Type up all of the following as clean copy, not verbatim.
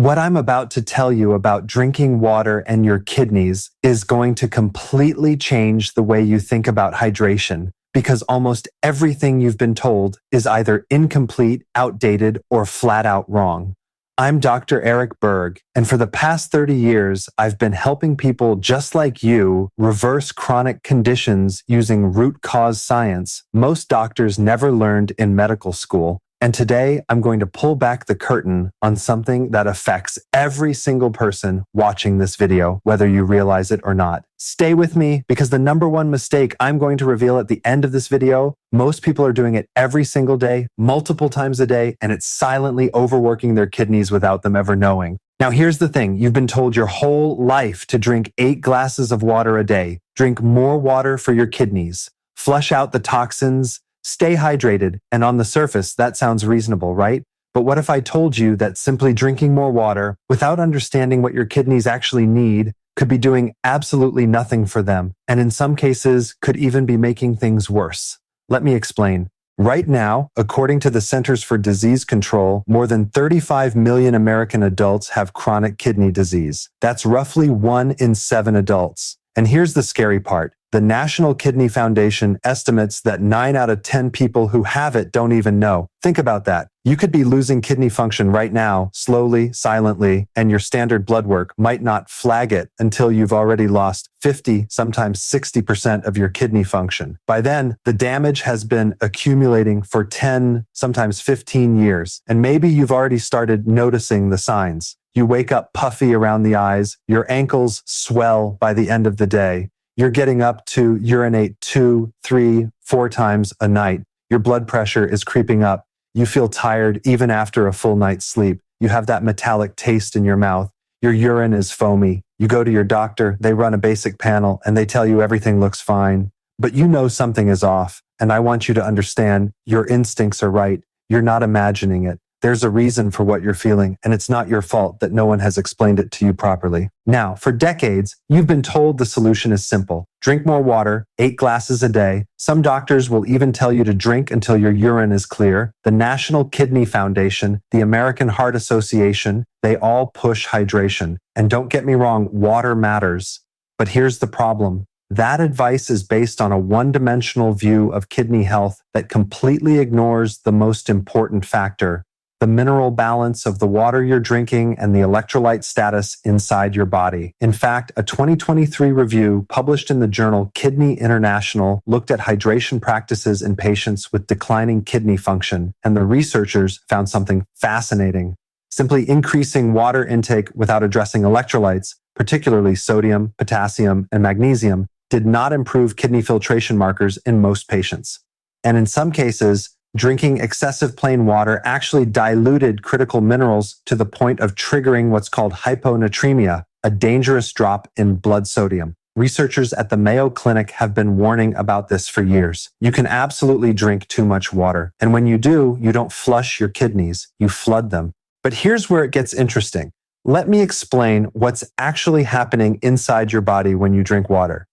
What I'm about to tell you about drinking water and your kidneys is going to completely change the way you think about hydration, because almost everything you've been told is either incomplete, outdated, or flat out wrong. I'm Dr. Eric Berg, and for the past 30 years, I've been helping people just like you reverse chronic conditions using root cause science most doctors never learned in medical school. And today, I'm going to pull back the curtain on something that affects every single person watching this video, whether you realize it or not. Stay with me, because the number one mistake I'm going to reveal at the end of this video, most people are doing it every single day, multiple times a day, and it's silently overworking their kidneys without them ever knowing. Now, here's the thing. You've been told your whole life to drink 8 glasses of water a day. Drink more water for your kidneys. Flush out the toxins. Stay hydrated, and on the surface, that sounds reasonable, right? But what if I told you that simply drinking more water, without understanding what your kidneys actually need, could be doing absolutely nothing for them, and in some cases, could even be making things worse? Let me explain. Right now, according to the Centers for Disease Control, more than 35 million American adults have chronic kidney disease. That's roughly 1 in 7 adults. And here's the scary part. The National Kidney Foundation estimates that 9 out of 10 people who have it don't even know. Think about that. You could be losing kidney function right now, slowly, silently, and your standard blood work might not flag it until you've already lost 50, sometimes 60% of your kidney function. By then, the damage has been accumulating for 10, sometimes 15 years, and maybe you've already started noticing the signs. You wake up puffy around the eyes, your ankles swell by the end of the day. You're getting up to urinate 2, 3, 4 times a night. Your blood pressure is creeping up. You feel tired even after a full night's sleep. You have that metallic taste in your mouth. Your urine is foamy. You go to your doctor, they run a basic panel, and they tell you everything looks fine. But you know something is off, and I want you to understand your instincts are right. You're not imagining it. There's a reason for what you're feeling, and it's not your fault that no one has explained it to you properly. Now, for decades, you've been told the solution is simple. Drink more water, 8 glasses a day. Some doctors will even tell you to drink until your urine is clear. The National Kidney Foundation, the American Heart Association, they all push hydration. And don't get me wrong, water matters. But here's the problem. That advice is based on a one-dimensional view of kidney health that completely ignores the most important factor: the mineral balance of the water you're drinking and the electrolyte status inside your body. In fact, a 2023 review published in the journal Kidney International looked at hydration practices in patients with declining kidney function, and the researchers found something fascinating. Simply increasing water intake without addressing electrolytes, particularly sodium, potassium, and magnesium, did not improve kidney filtration markers in most patients. And in some cases, drinking excessive plain water actually diluted critical minerals to the point of triggering what's called hyponatremia, a dangerous drop in blood sodium. Researchers at the Mayo Clinic have been warning about this for years. You can absolutely drink too much water, and when you do, you don't flush your kidneys, you flood them. But here's where it gets interesting. Let me explain what's actually happening inside your body when you drink water.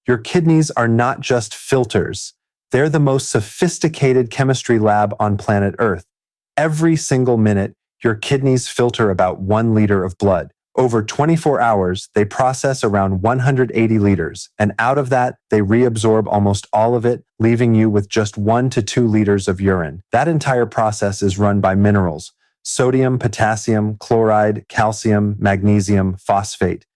Your kidneys are not just filters. They're the most sophisticated chemistry lab on planet Earth. Every single minute, your kidneys filter about 1 liter of blood. Over 24 hours, they process around 180 liters, and out of that, they reabsorb almost all of it, leaving you with just 1 to 2 liters of urine. That entire process is run by minerals: sodium, potassium, chloride, calcium, magnesium, phosphate.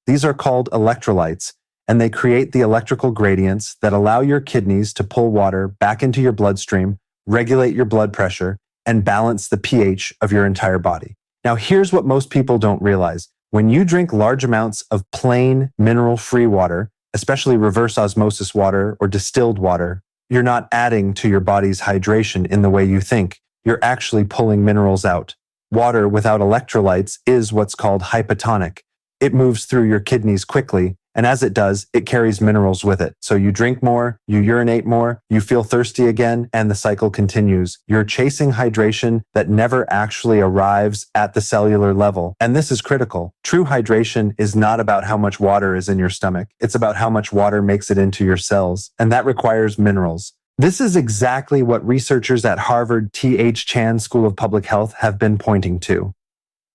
These are called electrolytes, and they create the electrical gradients that allow your kidneys to pull water back into your bloodstream, regulate your blood pressure, and balance the pH of your entire body. Now, here's what most people don't realize. When you drink large amounts of plain, mineral-free water, especially reverse osmosis water or distilled water, you're not adding to your body's hydration in the way you think. You're actually pulling minerals out. Water without electrolytes is what's called hypotonic. It moves through your kidneys quickly, and as it does, it carries minerals with it. So you drink more, you urinate more, you feel thirsty again, and the cycle continues. You're chasing hydration that never actually arrives at the cellular level. And this is critical. True hydration is not about how much water is in your stomach. It's about how much water makes it into your cells. And that requires minerals. This is exactly what researchers at Harvard T.H. Chan School of Public Health have been pointing to.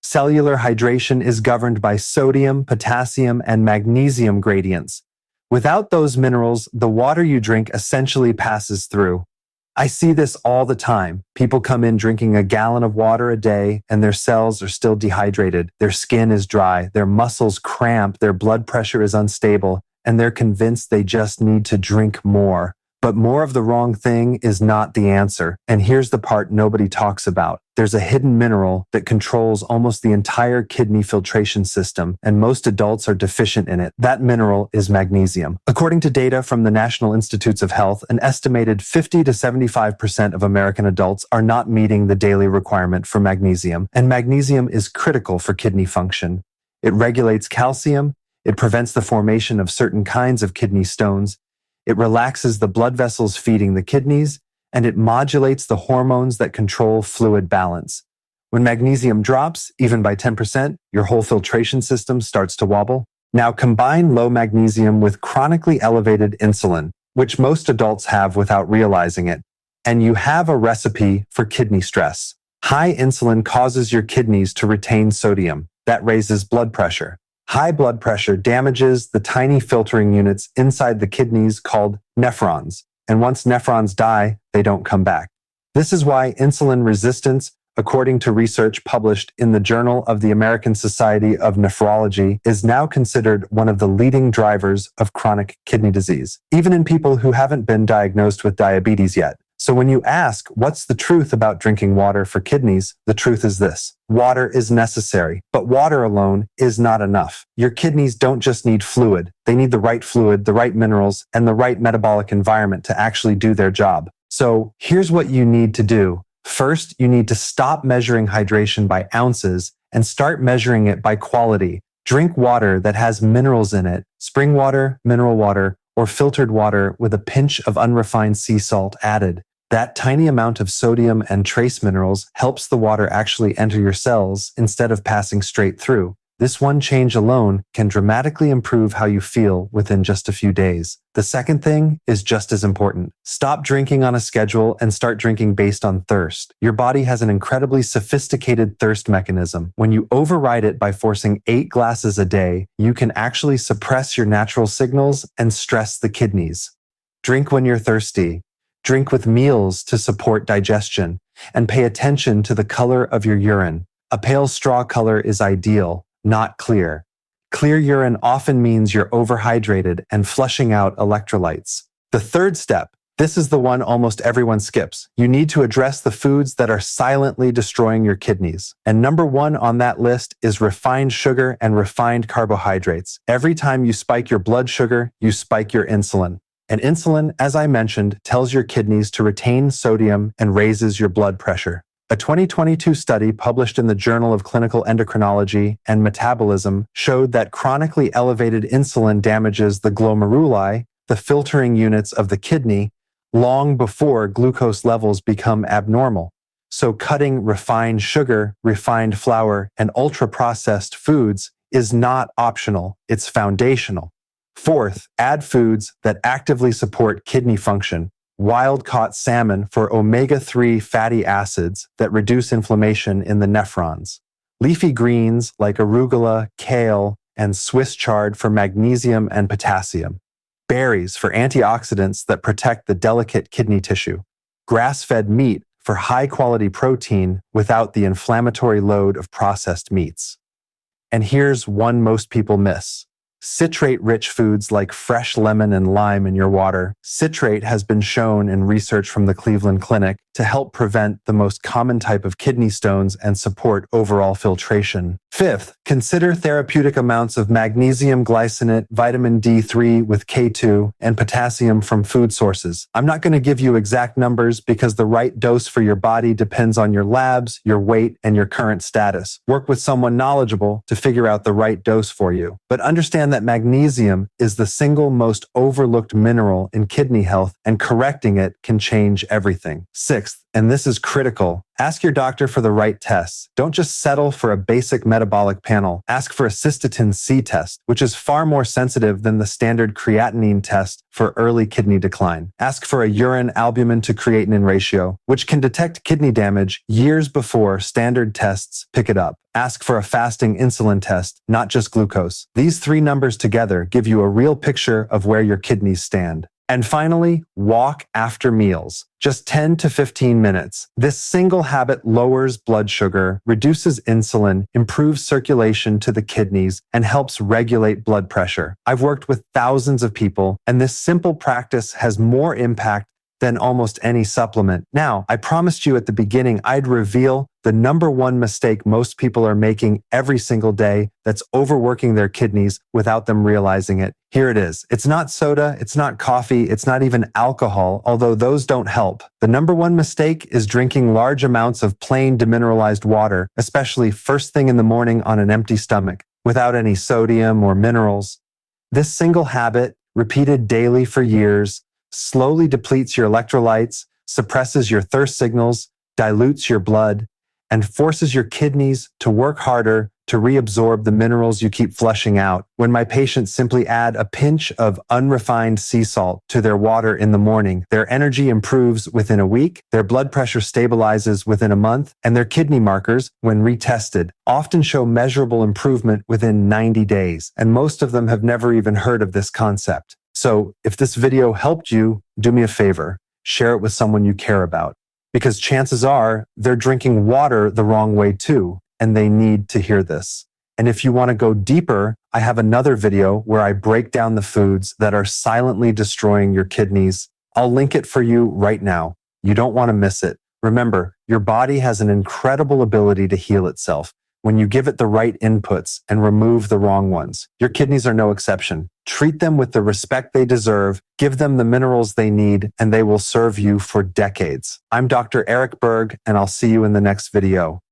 Cellular hydration is governed by sodium, potassium, and magnesium gradients. Without those minerals, the water you drink essentially passes through. I see this all the time. People come in drinking a gallon of water a day and their cells are still dehydrated. Their skin is dry, their muscles cramp, their blood pressure is unstable, and they're convinced they just need to drink more. But more of the wrong thing is not the answer. And here's the part nobody talks about. There's a hidden mineral that controls almost the entire kidney filtration system, and most adults are deficient in it. That mineral is magnesium. According to data from the National Institutes of Health, an estimated 50 to 75% of American adults are not meeting the daily requirement for magnesium, and magnesium is critical for kidney function. It regulates calcium, it prevents the formation of certain kinds of kidney stones, it relaxes the blood vessels feeding the kidneys, and it modulates the hormones that control fluid balance. When magnesium drops, even by 10%, your whole filtration system starts to wobble. Now combine low magnesium with chronically elevated insulin, which most adults have without realizing it, and you have a recipe for kidney stress. High insulin causes your kidneys to retain sodium. That raises blood pressure. High blood pressure damages the tiny filtering units inside the kidneys called nephrons, and once nephrons die, they don't come back. This is why insulin resistance, according to research published in the Journal of the American Society of Nephrology, is now considered one of the leading drivers of chronic kidney disease, even in people who haven't been diagnosed with diabetes yet. So when you ask, what's the truth about drinking water for kidneys? The truth is this: water is necessary, but water alone is not enough. Your kidneys don't just need fluid. They need the right minerals, and the right metabolic environment to actually do their job. So here's what you need to do. First, you need to stop measuring hydration by ounces and start measuring it by quality. Drink water that has minerals in it: spring water, mineral water, or filtered water with a pinch of unrefined sea salt added. That tiny amount of sodium and trace minerals helps the water actually enter your cells instead of passing straight through. This one change alone can dramatically improve how you feel within just a few days. The second thing is just as important. Stop drinking on a schedule and start drinking based on thirst. Your body has an incredibly sophisticated thirst mechanism. When you override it by forcing 8 glasses a day, you can actually suppress your natural signals and stress the kidneys. Drink when you're thirsty. Drink with meals to support digestion, and pay attention to the color of your urine. A pale straw color is ideal, not clear. Clear urine often means you're overhydrated and flushing out electrolytes. The third step, this is the one almost everyone skips. You need to address the foods that are silently destroying your kidneys. And number 1 on that list is refined sugar and refined carbohydrates. Every time you spike your blood sugar, you spike your insulin. And insulin, as I mentioned, tells your kidneys to retain sodium and raises your blood pressure. A 2022 study published in the Journal of Clinical Endocrinology and Metabolism showed that chronically elevated insulin damages the glomeruli, the filtering units of the kidney, long before glucose levels become abnormal. So cutting refined sugar, refined flour, and ultra-processed foods is not optional, it's foundational. Fourth, add foods that actively support kidney function. Wild-caught salmon for omega-3 fatty acids that reduce inflammation in the nephrons. Leafy greens like arugula, kale, and Swiss chard for magnesium and potassium. Berries for antioxidants that protect the delicate kidney tissue. Grass-fed meat for high-quality protein without the inflammatory load of processed meats. And here's one most people miss. Citrate-rich foods like fresh lemon and lime in your water. Citrate has been shown in research from the Cleveland Clinic to help prevent the most common type of kidney stones and support overall filtration. Fifth, consider therapeutic amounts of magnesium glycinate, vitamin D3 with K2, and potassium from food sources. I'm not going to give you exact numbers because the right dose for your body depends on your labs, your weight, and your current status. Work with someone knowledgeable to figure out the right dose for you. But understand that magnesium is the single most overlooked mineral in kidney health, and correcting it can change everything. Sixth, and this is critical, Ask your doctor for the right tests. Don't just settle for a basic metabolic panel. Ask for a cystatin C test, which is far more sensitive than the standard creatinine test for early kidney decline. Ask for a urine albumin to creatinine ratio, which can detect kidney damage years before standard tests pick it up. Ask for a fasting insulin test, not just glucose. These three numbers together give you a real picture of where your kidneys stand. And finally, walk after meals. Just 10 to 15 minutes. This single habit lowers blood sugar, reduces insulin, improves circulation to the kidneys, and helps regulate blood pressure. I've worked with thousands of people, and this simple practice has more impact than almost any supplement. Now, I promised you at the beginning I'd reveal the number one mistake most people are making every single day that's overworking their kidneys without them realizing it. Here it is. It's not soda, it's not coffee, it's not even alcohol, although those don't help. The number one mistake is drinking large amounts of plain demineralized water, especially first thing in the morning on an empty stomach, without any sodium or minerals. This single habit, repeated daily for years, slowly depletes your electrolytes, suppresses your thirst signals, dilutes your blood, and forces your kidneys to work harder to reabsorb the minerals you keep flushing out. When my patients simply add a pinch of unrefined sea salt to their water in the morning, their energy improves within a week, their blood pressure stabilizes within a month, and their kidney markers, when retested, often show measurable improvement within 90 days. And most of them have never even heard of this concept. So if this video helped you, do me a favor, share it with someone you care about, because chances are they're drinking water the wrong way too, and they need to hear this. And if you want to go deeper, I have another video where I break down the foods that are silently destroying your kidneys. I'll link it for you right now. You don't want to miss it. Remember, your body has an incredible ability to heal itself when you give it the right inputs and remove the wrong ones. Your kidneys are no exception. Treat them with the respect they deserve, give them the minerals they need, and they will serve you for decades. I'm Dr. Eric Berg, and I'll see you in the next video.